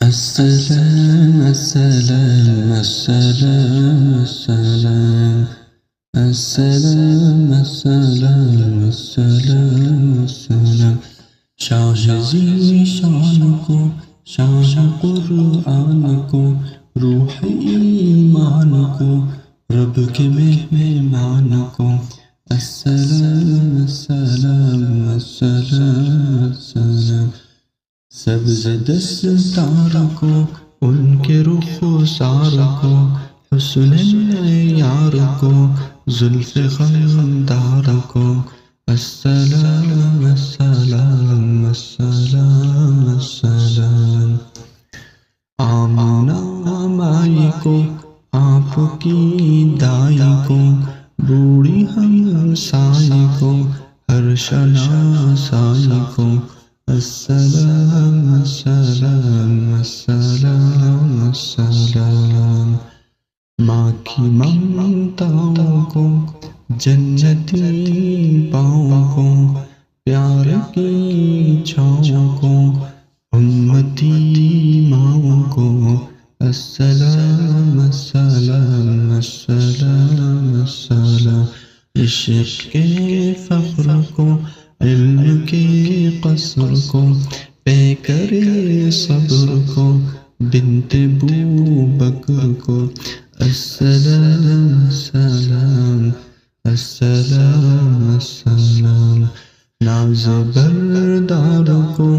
السلام السلام السلام السلام السلام السلام السلام السلام شاہ زی شان کو شاہ قرآن کو روح ایمان کو رب کے مہمان کو السلام السلام السلام السلام سبز دستار کو ان کے رخسار کو حسن یار کو زلف خندار کو السلام السلام السلام السلام آمنہ مائی کو آپ کی دائی کو بوڑھی ہمسائی کو ہر شناسائی کو السلام السلام السلام السلام ماں کی ممتاؤں کو جنتی پاؤں کو پیار کی چھاؤں کو امتی ماؤں کو السلام السلام السلام السلام عشق کے فخر کو علم کے قصر کو پیکر صبر کو بنت بو بکر کو السلام السلام السلام السلام ناز بردار کو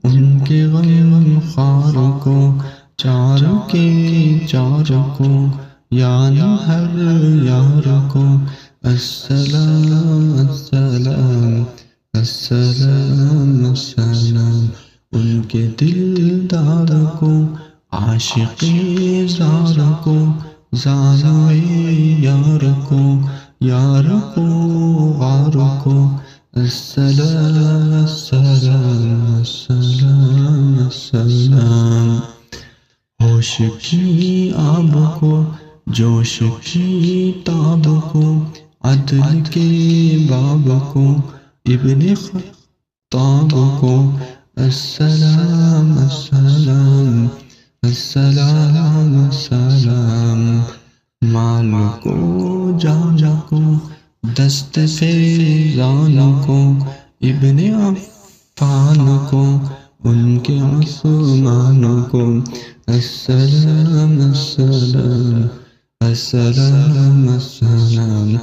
ان کے غم خار کو چار کے چار کو یعنی ہر یار کو السلام السلام السلام السلام ان کے دلدار کو عاشق زار کو زار یار کو یار کو غار کو السلام السلام السلام السلام ہوش کی آب کو جوش کی تاب کو عدل کے باب کو ابن خطاب کو السلام السلام السلام السلام مال کو جان کو دست فیضان کو ابن عفان کو ان کے عثمان کو السلام السلام السلام السلام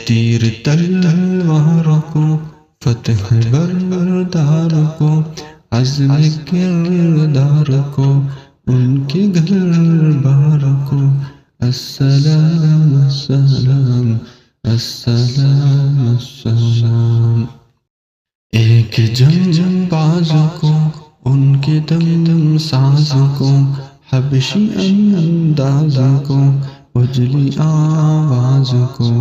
تیر تلوار کو فتح بردار کو عزم کردار کو ان کے گھر بار کو السلام السلام السلام السلام ایک جم باز کو ان کے دم ساز کو حبشی انداز کو اجلی آواز کو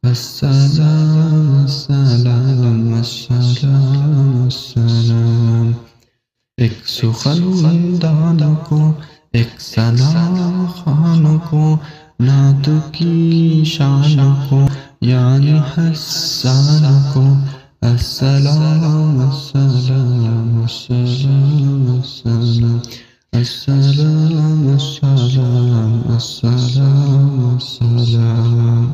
السلام السلام السلام السلام ایک سخندان کو ایک سلام خان کو نعت کی شان کو یعنی حسان کو السلام السلام السلام السلام السلام السلام السلام السلام